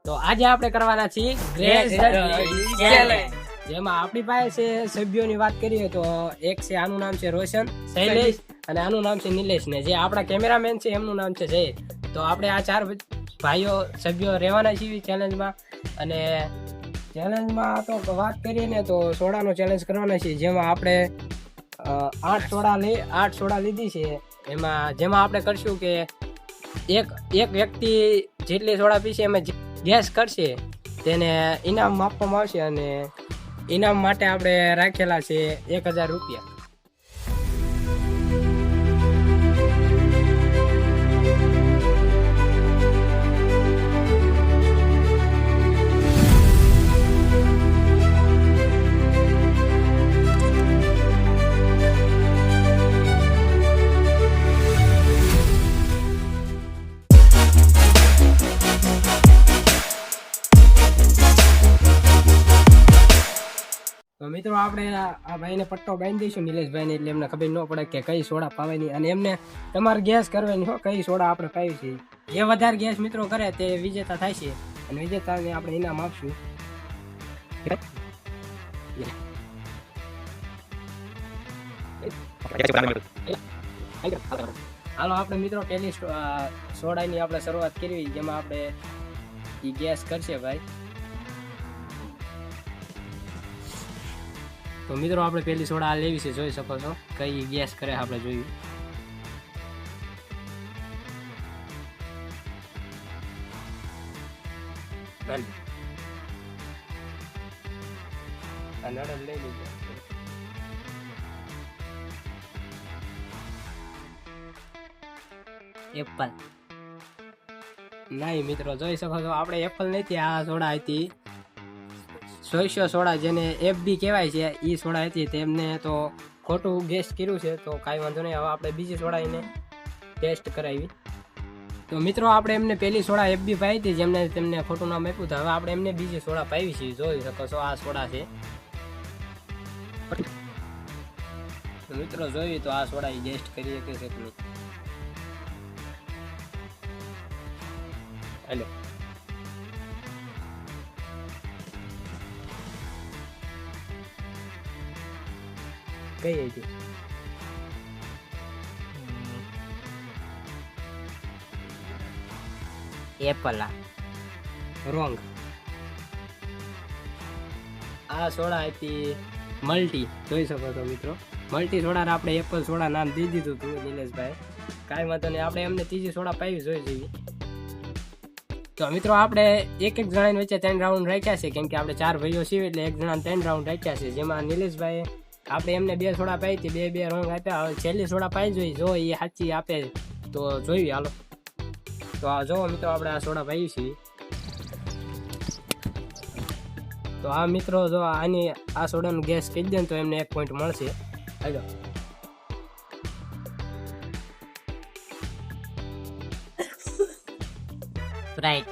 તો આજે આપણે કરવાના છીએ ગ્રેસ ચેલેન્જ, જેમાં આપણી પાસે છે સભ્યોની વાત કરીએ તો એક છે, આનું નામ છે રોશન, શૈલેષ અને આનું નામ છે નિલેશ, ને જે આપણા કેમેરામેન છે એમનું નામ છે જય. તો આપણે આ 4 ભાઈઓ સભ્યો રહેવાના છીએ ચેલેન્જમાં. અને ચેલેન્જમાં તો વાત કરીએ ને તો સોડાનો ચેલેન્જ કરવાના છીએ, જેમાં આપણે 8 સોડા લીધી છે. જેમાં આપણે કરશું કે એક વ્યક્તિ જેટલી સોડા પીશે એમાં ગેસ કરશે તેને ઇનામ આપવામાં આવશે, અને ઇનામ માટે આપણે રાખેલા છે 1000 રૂપિયા. તો મિત્રો આપણે આ ભાઈને પટ્ટો બાંધી દઈશું, નિલેશભાઈને, એટલે એમને ખબર ન પડે કે કઈ સોડા પાવાની, અને એમને તમારે ગેસ કરવાની હો કઈ સોડા આપણે પાવી છે. જે વધારે ગેસ મિત્રો કરે તે વિજેતા થાય છે, અને વિજેતાને આપણે ઇનામ આપશું. હાલો આપણે મિત્રો પહેલી સોડાની આપણે શરૂઆત કરવી, જેમાં આપણે ગેસ કરશે ભાઈ. તો મિત્રો આપણે પહેલી સોડા લેવી છે, જોઈ શકો છો કઈ ગેસ કરે આપણે જોયું. એપલ નહીં મિત્રો, જોઈ શકો છો આપણે એપલ નથી, આ સોડા હતી સોયસો સોડા, જેને FB કહેવાય છે, એ સોડા હતી. તેમને તો ખોટું ગેસ કર્યું છે, તો કાંઈ વાંધો નહીં. હવે આપણે બીજી સોડા એને ટેસ્ટ કરાવી. તો મિત્રો આપણે એમને પહેલી સોડા FB પાઈ હતી, જેમને તેમને ખોટું નામ આપ્યું હતું. હવે આપણે એમને બીજી સોડા પાવી છે, જોઈ શકો છો આ સોડા છે. તો મિત્રો જોઈએ તો આ સોડા એ ટેસ્ટ કરી શકે છે કે નહીં. હેલો, કઈ હતી? એપલ. રોંગ. આ સોડા હતી મલ્ટી, જોઈ શકો છો મિત્રો. મલ્ટી સોડા આપણે એપલ સોડા નામ દઈ દીધું હતું નિલેશભાઈ. કાંઈ વાંધો નહીં, આપણે એમને ત્રીજી સોડા પાવી જોઈ જઈએ. તો મિત્રો આપણે એક જણાની વચ્ચે 3 રાઉન્ડ રાખ્યા છે, કેમ કે આપણે 4 ભાઈઓ છીએ એટલે એક જણાને 3 રાઉન્ડ રાખ્યા છે. જેમાં નિલેશભાઈ આપણે એમને 2 સોડા પાઈ હતી, 2 રોંગ આપ્યા. હવે છેલ્લી સોડા પાઈ જોઈએ, જો એ સાચી આપે તો જોઈએ. હાલો તો આ જો મિત્રો આપણે આ સોડા પાઈ છીએ. તો આ મિત્રો જો આની આ સોડાનું ગેસ કહી દે તો એમને 1 પોઈન્ટ મળશે. હાલો, સ્પ્રાઇટ.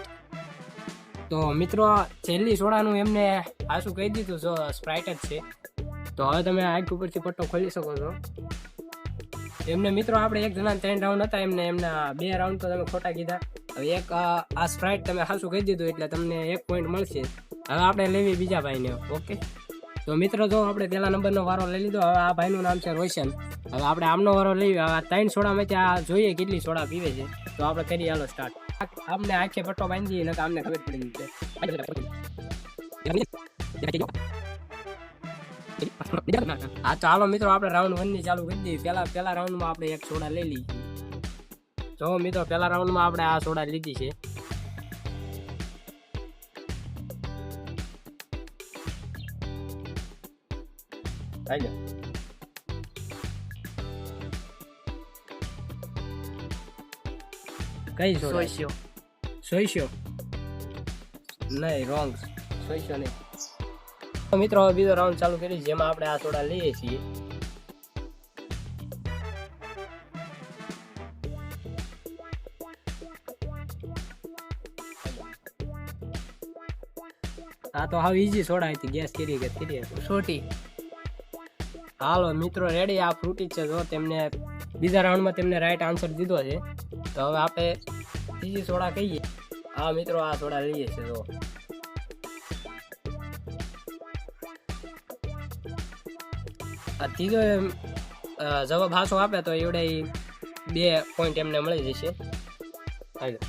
તો મિત્રો છેલ્લી સોડાનું એમને આશું કહી દીધું, જો સ્પ્રાઇટ જ છે. તો હવે તમે આંખ ઉપરથી પટ્ટો ખોલી શકો છો. એમને મિત્રો આપણે એક જણા 3 રાઉન્ડ હતા, એમના 2 રાઉન્ડ તો તમે ખોટા કીધા. હવે એક આ સ્પ્રાઇટ તમે હાસું કહી દીધું એટલે તમને 1 પોઈન્ટ મળશે. હવે આપણે લેવી બીજા ભાઈને. ઓકે, તો મિત્રો જો આપણે પહેલા નંબરનો વારો લઈ લીધો. હવે આ ભાઈનું નામ છે રોશન. હવે આપણે આમનો વારો લઈએ. હવે 3 સોડામાંથી આ જોઈએ કેટલી સોડા પીવે છે. તો આપણે કરીએ, હાલો સ્ટાર્ટ. આમને આંખે પટ્ટો બાંધી દઈએ, આમને ખબર પડી ગઈ છે. હા તો હાલો મિત્રો આપણે રાઉન્ડ 1 ની ચાલુ કરી દઈએ. પહેલા રાઉન્ડમાં આપણે 1 સોડા લઈ લઈએ. જો મિત્રો પહેલા રાઉન્ડમાં આપણે આ સોડા લીધી છે. હાલો, કઈ સોડા? સોયસો નહીં, રોંગ. સોયસો નહીં. મિત્રો હવે બીજો રાઉન્ડ ચાલુ કરી, જેમાં આપણે આ સોડા લઈએ છીએ. આ તો હાવ ઈઝી સોડા હતી, ગેસ કરી સોટી. હાલો મિત્રો રેડી, આ ફ્રૂટી છે. જો તેમને બીજા રાઉન્ડમાં તેમને રાઈટ આન્સર દીધો છે. તો હવે આપણે ત્રીજી સોડા કહીએ. હા મિત્રો આ સોડા લઈએ છે જો આ ત્રીજો જવાબ હાસો આપે તો એવડે 2 પોઈન્ટ એમને મળી જશે. હાલો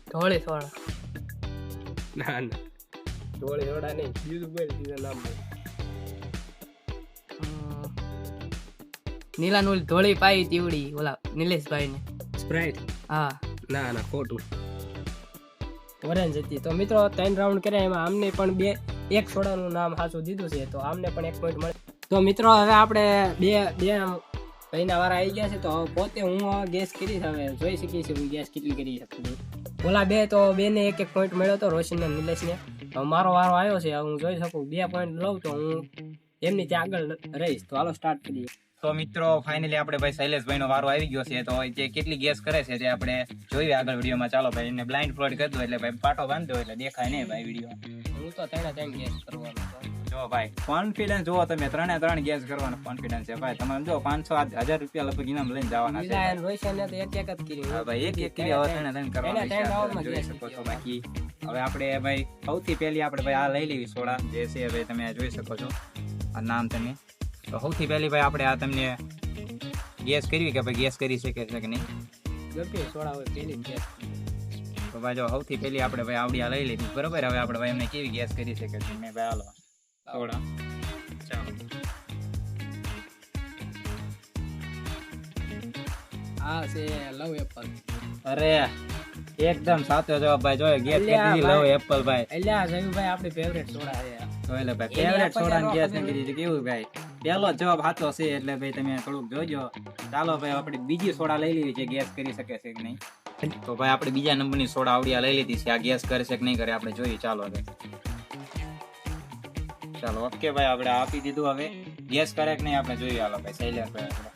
ઢોળી સોડા ના ઢોળી સોડા નહીં બીજું બોલ બીજું નામ બોલ. નીલા નૂલ ધોળી પાઈ તીવડી ઓલા નિલેશભાઈ ને. સ્પ્રાઇટ હા ના ખોટું ઓરેન્જ હતી. તો મિત્રો 3 રાઉન્ડ કર્યા એમાં આમને પણ એક સોડાનું નામ સાચું દીધું છે તો આમને પણ 1 પોઈન્ટ મળે. તો મિત્રો હવે આપણે બે ભાઈના વારા આવી ગયા છે તો હવે પોતે હું ગેસ કરીશ. હવે જોઈ શકીશ હું ગેસ કેટલી કરી શકું. ઓલા બે તો બેને 1 પોઈન્ટ મળ્યો હતો રોશન ને નિલેશને. હવે મારો વારો આવ્યો છે હું જોઈ શકું 2 પોઈન્ટ લઉં તો હું એમની ત્યાં આગળ રહીશ. તો હાલો સ્ટાર્ટ કરીએ. તો મિત્રો ફાઇનલી આપણે ભાઈ શૈલેષભાઈ નો વારો આવી ગયો છે તો જે કેટલી ગેસ કરે છે તે આપણે જોઈએ આગળ વિડીયોમાં. ચાલો ભાઈ એને બ્લાઇન્ડ ફ્લોડ કરી દો એટલે ભાઈ પાટો બાંધો એટલે દેખાય નહીં ભાઈ વિડીયો. હું તો 3 ગેસ કરવાનો જો ભાઈ કોન્ફિડન્સ જુઓ તમે 3 ગેસ કરવાનો કોન્ફિડન્સ છે ભાઈ. તમે જો 500-1000 રૂપિયા લગભગ ઇનામ લઈને જવાના છે. રોશન ને તો એક જ કરી. હા ભાઈ એક કરી હવે 3 કરવાના છે જોઈ શકો છો. બાકી હવે આપણે ભાઈ સૌથી પહેલી આપણે ભાઈ આ લઈ લેવી સોડા જે છે ભાઈ તમે જોઈ શકો છો આ નામ તમે. તો સૌથી પહેલી ભાઈ આપણે આ તમને ગેસ કરવી કે ભાઈ ગેસ કરી શકે છે કે નહીં. ગમે સોડા હોય પેલી ગેસ. તો ભાઈ જો સૌથી પહેલી આપણે ભાઈ આવડી આ લઈ લીધી બરોબર. હવે આપણે ભાઈ એમને કેવી ગેસ કરી શકે છે મેં ભાઈ હાલો સોડા ચાલો. આ છે લવ એપલ. અરે એકદમ સાચો જવાબ ભાઈ. જો ગેસ કરી દીધી લવ એપલ ભાઈ. એટલે આ જયુભાઈ આપણી ફેવરેટ સોડા છે. તો એટલે ભાઈ ફેવરેટ સોડા ની ગેસ કરી દીધી કેવું ભાઈ. પહેલો જવાબ સાચો છે એટલે ભાઈ તમે થોડુંક જોજો. ચાલો ભાઈ આપણે બીજી સોડા લઈ લીધી છે ગેસ કરી શકે છે કે નહીં. તો ભાઈ આપણે બીજા નંબરની સોડા આવડી લઈ લીધી છે. આ ગેસ કરે છે કે નહીં કરે આપણે જોઈએ. ચાલો હવે ચાલો ઓકે ભાઈ આપણે આપી દીધું. હવે ગેસ કરે કે નહીં આપણે જોઈએ. હાલો ભાઈ શૈલેષભાઈ આપણે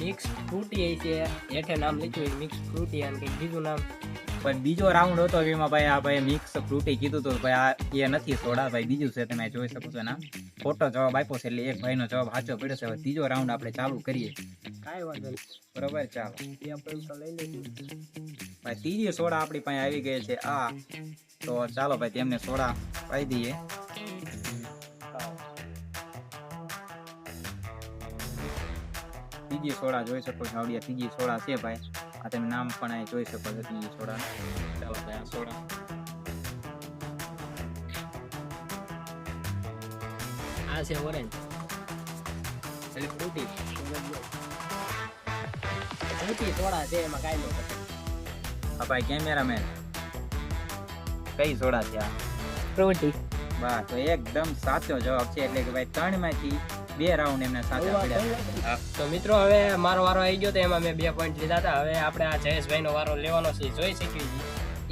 મિક્સ ફ્રૂટી છે હેઠે નામ લખ્યું મિક્સ ફ્રૂટી અને કંઈક બીજું નામ. પણ બીજો રાઉન્ડ હતો એમાં ભાઈ આ ભાઈ મિક્સ ફ્રૂટી કીધું તો ભાઈ આ એ નથી સોડા ભાઈ બીજું છે તમે જોઈ શકો છો. નામ ખોટો જવાબ આપ્યો છે એટલે એક ભાઈનો જવાબ સાચો પડ્યો છે. હવે ત્રીજો રાઉન્ડ આપણે ચાલુ કરીએ. કાંઈ વાંધો નહીં બરોબર ચાલો પોઈન્ટ તો લઈ લઈશું. ભાઈ ત્રીજી સોડા આપણી પાસે આવી ગઈ છે આ. તો ચાલો ભાઈ તેમને સોડા પાઈ દઈએ. ત્રીજી સોડા જોઈ શકો છો આવડિયા ત્રીજી સોડા છે ભાઈ. આ તમે નામ પણ અહીં જોઈ શકો છો ત્રીજી સોડા. ચાલો ભાઈ આ સોડા આ છે ઓરેન્જ એટલે ફ્રૂટી સોડા છે એમાં કાંઈ ન કરે. હા ભાઈ કેમેરામેન કઈ સોડા છે આ? ફ્રૂટી. બસ તો એકદમ સાચો જવાબ છે. એટલે કે ભાઈ 3 માંથી 2 રાઉન્ડ એમને સાચા પડ્યા. તો મિત્રો હવે મારો વારો આવી ગયો તો એમાં મેં 2 પોઈન્ટ લીધા હતા. હવે આપણે આ જયેશભાઈ નો વારો લેવાનો છે. જોઈ શકીએ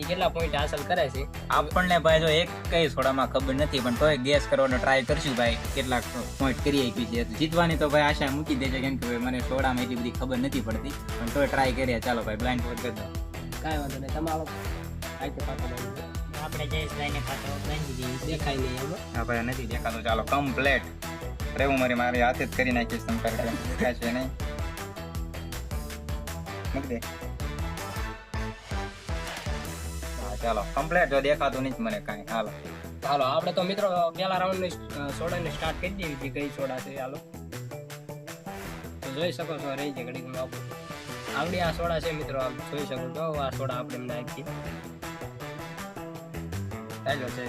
એ કેટલા પોઈન્ટ હાંસલ કરે છે. આપણને ભાઈ જો એક કઈ સોડામાં ખબર નથી પણ તોય ગેસ કરવાનો ટ્રાય કરશું ભાઈ કેટલાક પોઈન્ટ કરી આપી છે. જીતવાની તો ભાઈ આશા મૂકી દેજો કેમ કે મને સોડામાં એટલી બધી ખબર નથી પડતી પણ તોય ટ્રાય કરીએ. ચાલો ભાઈ બ્લાઇન્ડ ફોડ કરી દો. કાંઈ વાંધો નહીં તમારો આપણે જયેશભાઈને પાછો બાંધી દઈએ. દેખાય નહીં એમાં. હા ભાઈ નથી દેખાતું. ચાલો કમ્પ્લેટ રેવું મારી હાથે જ કરી નાખીશ તમ તારે દેખાય છે નહીં મૂકી દે. હા ચાલો કમ્પ્લેટ જો દેખાતું નહીં મને કાંઈ. હાલો હાલો આપણે તો મિત્રો પહેલા રાઉન્ડની સોડાને સ્ટાર્ટ કરી દેવી હતી. કઈ સોડા છે હાલો તો જોઈ શકો છો. રહી છે ઘડીક આપું આવડી આ સોડા છે મિત્રો. આમ જોઈ શકો છો આ સોડા આપણે એમને નાખી. ચાલો છે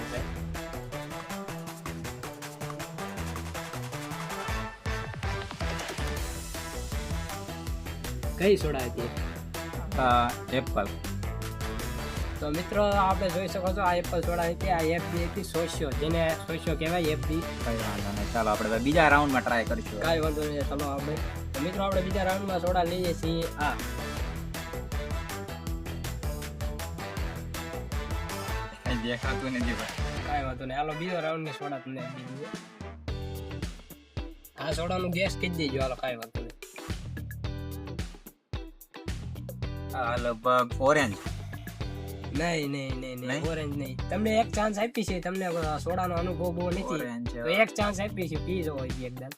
કઈ સોડા હતી? એપલ. તો મિત્રો આપણે જોઈ શકો છો આ એપલ સોડા હતી. આ એફબી હતી સોશિયો જેને સોશિયો કહેવાય એફબી. કઈ વાંધો નહીં. ચાલો આપણે બીજા રાઉન્ડમાં ટ્રાય કરીશું. કાંઈ વાંધો નહીં. ચલો આપણે તો મિત્રો આપણે બીજા રાઉન્ડમાં સોડા લઈએ છીએ. આ દેખાતું નથી ભાઈ. કાંઈ વાંધો નહીં. હાલો બીજો રાઉન્ડની સોડા તમને આપી દીધી. આ સોડાનું ગેસ કહી દેજો. હાલો કાંઈ વાંધો નહીં. આ લગભગ ઓરેન્જ. નહીં નહીં? ઓરેન્જ નહીં. તમને એક ચાન્સ આપી છે, તમને સોડાનો અનુભવ બહુ નથી, ઓરેન્જ તો એક ચાન્સ આપી છે, પી જવો છે એકદમ.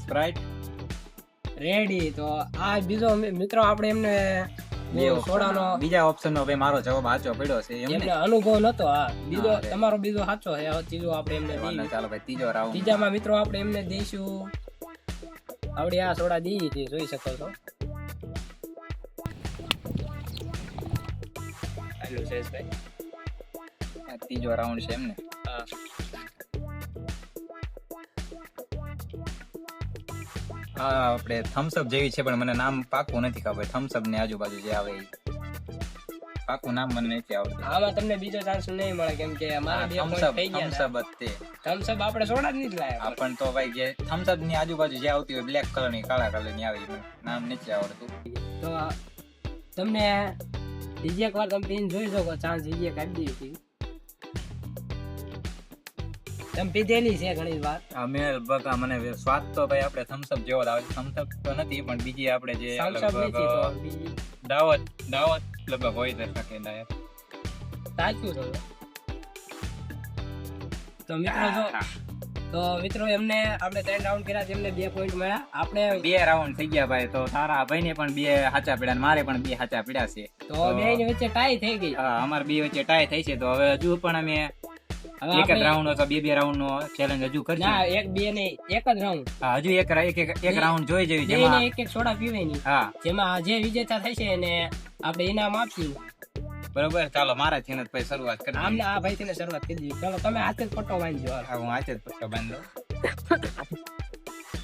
Sprite ready. તો આ બીજો મિત્રો આપણે એમને સોડાનો બીજા ઓપ્શન નો ભાઈ મારો જવાબ સાચો પડ્યો છે એમને. એમને અનુભવ નતો. હા, બીજો હા, રે. તમારો બીજો સાચો છે. હવે ત્રીજો આપણે એમને વાંધો દઈએ. નહીં, ચાલો ભાઈ ત્રીજો રાઉન્ડ. ત્રીજામાં મિત્રો આપણે એમને દઈશું આવડી આ સોડા દઈએ છીએ, જોઈ શકો છો. આટલું છે ભાઈ. ત્રીજો રાઉન્ડ છે એમને. હા. હા, આપણે થમ્સઅપ જેવી છે પણ મને નામ પાકું નથી ખબર. થમ્સઅપ ની આજુબાજુ જે આવે ઈ. પાકું નામ મને નથી આવડતું. આમાં તમને બીજો ચાન્સ નહીં મળે, કેમ કે અમારા 2 પોઈન્ટ થઈ ગયા થમ્સઅપ જ તે. થમ્સઅપ આપણે સોડા જ નથી લાયા. પણ તો ભાઈ જે થમ્સઅપ ની આજુબાજુ જે આવતી હોય બ્લેક કલર ની કાળા કલર ની આવે ઈ મને નામ નથી આવડતું. તો તમને બીજી એક વાર તમે પીને જોઈ શકો, ચાન્સ બીજી એક આપી દીધી. તમે પીધેલી છે ઘણી વાર. અમે લગભગ આ મને સ્વાદ તો ભાઈ આપણે થમ્સઅપ જેવો જ આવે છે. થમ્સઅપ તો નથી પણ બીજી આપણે જે થમ્સઅપ નથી તો લગભગ બીજી દાવત લગભગ હોય તો શકે દાયક. સાચું છે. તો મિત્રો એમને આપણે 3 રાઉન્ડ કર્યા, એમને 2 પોઈન્ટ મળ્યા. આપણે 2 રાઉન્ડ થઈ ગયા ભાઈ. તો તારા ભાઈને પણ 2 સાચા પડ્યા, મારે પણ 2 સાચા પડ્યા છે. તો બેયની વચ્ચે ટાઈ થઈ ગઈ. હા, અમારે 2 વચ્ચે ટાઈ થઈ છે. તો હવે હજુ પણ અમે હવે એક જ આપણે- રાઉન્ડ અથવા 2 રાઉન્ડ નો ચેલેન્જ હજુ કરશું. ના, 1 2 નહીં, એક જ રાઉન્ડ. હા, હજુ એક રાઉન્ડ જોઈ જેવી બેયને જેમાં એક સોડા પીવાની, હા જેમાં જે વિજેતા થશે એને આપણે ઇનામ આપશું. બરોબર. ચાલો મારાથી જ ભાઈ શરૂઆત કરી આમને આ ભાઈ થી શરૂઆત કરી દીધી. ચાલો તમે હાથે જ પટ્ટો બાંધજો. હા, હું હાથે જ પટ્ટો બાંધો.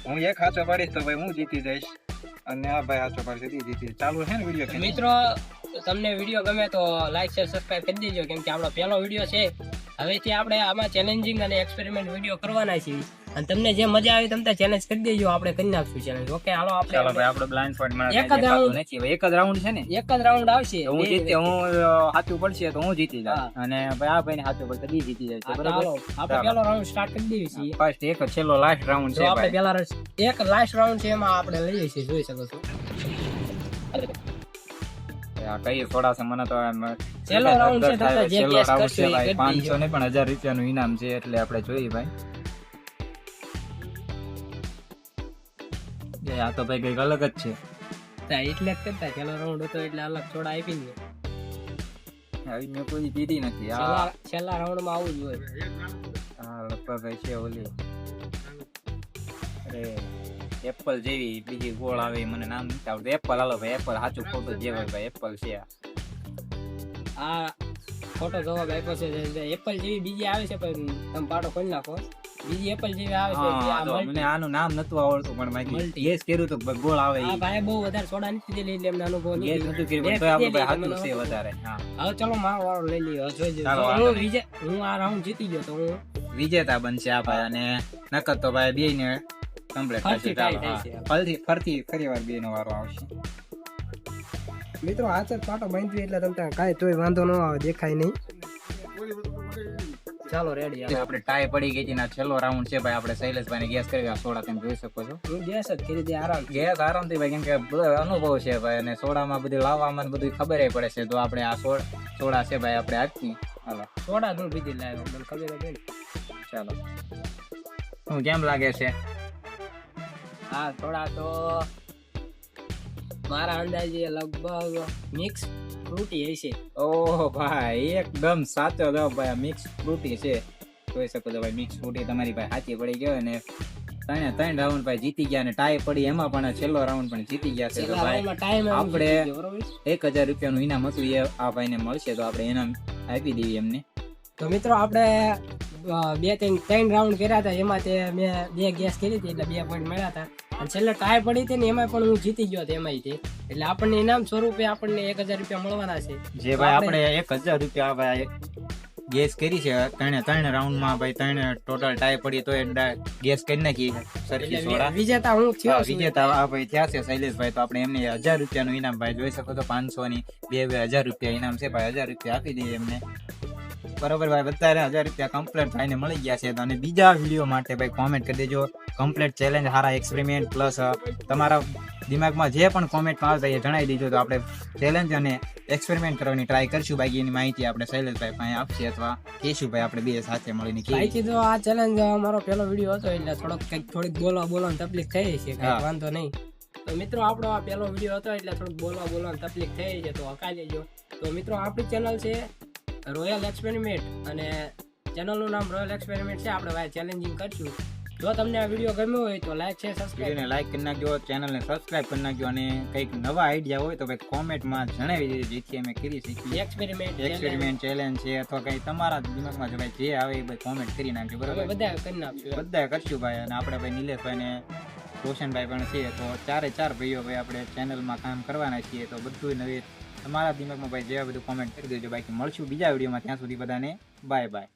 હું એક હાચો પાડીશ તો ભાઈ હું જીતી જઈશ અને આ ભાઈ હાચો પાડશે તે જીતી. ચાલુ છે ને વિડીયો? મિત્રો તમને વિડીયો ગમે તો લાઈક શેર સબસ્ક્રાઇબ કરી દેજો, કેમ કે આપણો પહેલો વિડીયો છે. હવેથી આપણે આમાં ચેલેન્જિંગ અને એક્સપેરિમેન્ટ વિડીયો કરવાના છીએ, અને તમને જે મજા આવી તમે ચેલેન્જ કરી દેજો, આપણે કરી નાખશું ચેલેન્જ. ઓકે, હાલો ચાલો આપણે ભાઈ, આપણો બ્લાઇન્ડ સ્પોટ માં એક જ round. નથી. હવે એક જ રાઉન્ડ છે ને? એક જ રાઉન્ડ આવશે. તો હું જીતી, હું સાચું પડશે તો હું જીતી હા. જાય અને ભાઈ આ ભાઈને સાચું પડશે તો ઈ જીતી જાય છે. હા, બરોબર. ચાલો આપણે પહેલો રાઉન્ડ સ્ટાર્ટ કરી દઈએ છીએ. ફર્સ્ટ એક છેલ્લો લાસ્ટ રાઉન્ડ જો છે આપણે ભાઈ. પહેલા એક લાસ્ટ રાઉન્ડ છે, એમાં આપણે લઈએ છીએ, જોઈ શકો છો. આ કઈ થોડા છે મને તો એમ છેલ્લો round છે, થાય. છતાં જે છેલ્લો guess round કરશે છે એ ભાઈ. કરી 500 ને પણ 1000 રૂપિયાનું ઇનામ છે એટલે આપણે જોઈએ ભાઈ. એ આ તો ભાઈ કઈક અલગ જ છે. એટલે જ કરતા છેલ્લો રાઉન્ડ હતો એટલે અલગ થોડા આપી દે. આવી મેં કોઈ પીધી નથી. આ છેલ્લા રાઉન્ડમાં આવું જ હોય. આ લગભગ છે ઓલી અરે એપલ જેવી બીજી ગોળ આવે ઈ મને નામ નથી આવડતું. એપલ, હાલો ભાઈ એપલ સાચું ખોટું જે હોય ભાઈ એપલ છે. આ ખોટો જવાબ આપ્યો છે. એપલ જેવી બીજી આવે છે, પણ તમે પાટો ખોલી નાખો. બીજી એપલ જેવી આવે છે. હા, તો મને આનું નામ નતું આવડતું પણ મેં Multi. ગેસ કર્યું તો ગોળ આવે આ ભાઈ બહુ વધારે સોડા નથી પીધેલી એટલે એમને અનુભવ ગેસ નથી. નતું કર્યું મેં પણ તોય આપણે પીધેલી ભાઈ એટલે સાચું છે મને વધારે. હા, હવે ચલો મારો વારો લઈ લઈએ. હવે જોઈ ચાલો, જોઈએ. વાંધો હું આ રાઉન્ડ જીતી ગયો તો હું વિજેતા બનશે આ ભાઈ અને નકર તો ભાઈ બે ને કમ્પ્લીટ થશે. ફરતી ચાલો, થાય હા. છે. ફરી વાર બે નો વારો આવશે. મિત્રો હાથ જ પાટો બાંધવી એટલે તમને કાંઈ તોય વાંધો ન આવે, દેખાય નહીં. ચાલો રેડી. આપણે ટાઈ પડી ગઈ હતી ને આ છેલ્લો રાઉન્ડ છે ભાઈ. આપણે શૈલેષભાઈ ગેસ કરી આ સોડા તમે જોઈ શકો છો. હું ગેસ જ કરી દે આરામ. ગેસ આરામથી ભાઈ, કેમ કે બધો અનુભવ છે ભાઈ અને સોડામાં બધું લાવવામાં બધું ખબર પડે છે. તો આપણે આ સોડા છે ભાઈ આપણે આપી. હાલો સોડા હું પીધી લાવ્યો, મને ખબર જ નહીં. ચાલો, શું કેમ લાગે છે? હા, થોડા તો મારા અંદાજે લગભગ મિક્સ ફ્રૂટી હશે. ઓહ ભાઈ, એકદમ સાચો જવાબ ભાઈ. મિક્સ ફ્રૂટી છે. જોઈ શકો છો ભાઈ, મિક્સ ફ્રૂટી તમારી ભાઈ સાચી પડી ગયો અને 3 રાઉન્ડ ભાઈ જીતી ગયા અને ટાઈ પડી એમાં પણ છેલ્લો રાઉન્ડ પણ જીતી ગયા છે. તો ભાઈ ટાઈમ આપણે 1000 રૂપિયાનું ઇનામ હતું એ આ ભાઈને મળશે તો આપણે ઇનામ આપી દઈએ એમને. તો મિત્રો આપણે 2-3 રાઉન્ડ કર્યા હતા, એમાં તે મેં 2 ગેસ કરી હતી એટલે 2 પોઈન્ટ મળ્યા હતા. અને છેલ્લે ટાઈ પડી હતી ને એમાં પણ હું જીતી ગયો હતો એમાં એટલે આપણને ઇનામ સ્વરૂપે આપણને 1000 રૂપિયા મળવાના છે. જે ભાઈ આપણે 1000 રૂપિયા ભાઈ ગેસ કરી છે 3 રાઉન્ડમાં ભાઈ 3 ટોટલ ટાઈ પડી તો ગેસ કરી નાખી સરખી એટલે સોડા. વિજેતા હું થયો છું. વિજેતા આ ભાઈ થયા છે શૈલેષભાઈ. તો આપણે એમને 1000 રૂપિયાનું ઇનામ ભાઈ જોઈ શકો છો. 500 ની 2000 રૂપિયા ઇનામ છે ભાઈ. 1000 રૂપિયા આપી દઈએ એમને. બરોબર ભાઈ, બધાને 1000 રૂપિયા કમ્પ્લીટ ભાઈને મળી ગયા છે. અને બીજા વિડીયો માટે ભાઈ કોમેન્ટ કરી દેજો. કમ્પ્લીટ ચેલેન્જ, સારા એક્સપેરિમેન્ટ પ્લસ તમારા દિમાગમાં જે પણ કોમેન્ટમાં આવતા એ જણાવી દીધો તો આપણે ચેલેન્જ અને એક્સપેરિમેન્ટ કરવાની ટ્રાય કરશું. બાકી એની માહિતી આપણે શૈલેષભાઈ પાસે આપશે અથવા કેશુભાઈ આપણે બે સાથે મળીને કહીએ. બાકી તો આ ચેલેન્જ અમારો પહેલો વિડીયો હતો એટલે થોડીક બોલવાની તકલીફ થઈ છે, કઈ વાંધો નહીં. તો મિત્રો આપણો આ પહેલો વિડીયો હતો એટલે થોડુંક બોલવાની તકલીફ થઈ છે, તો હકાઈ લેજો. તો મિત્રો આપણી ચેનલ છે રોયલ એક્સપેરિમેન્ટ અને ચેનલનું નામ રોયલ એક્સપેરિમેન્ટ છે. આપણે ભાઈ ચેલેન્જિંગ કરશું. જો તમને આ વિડીયો ગમ્યો હોય તો લાઈક છે, સબસ્ક્રાઇબ વિડીયોને લાઈક કરી નાખજો, ચેનલને સબસ્ક્રાઇબ કરી નાખજો અને કંઈક નવા આઈડિયા હોય તો ભાઈ કોમેન્ટમાં જણાવી દેજો, જેથી અમે કરી શકીએ. એક્સપેરિમેન્ટ ચેલેન્જ છે અથવા કંઈ તમારા દિમાગમાં જો ભાઈ જે આવે એ ભાઈ કોમેન્ટ કરી નાખજો. બરાબર, બધા કરી નાખશું, બધા કરશું ભાઈ. અને આપણે ભાઈ નિલેશભાઈ ને રોશનભાઈ પણ છીએ, તો 4 ભાઈઓ ભાઈ આપણે ચેનલમાં કામ કરવાના છીએ. તો બધું નવી તમારા દિમાગમાં ભાઈ જેવા બધું કોમેન્ટ કરી દેજો. બાકી મળશું બીજા વિડીયોમાં, ત્યાં સુધી બધાને બાય બાય.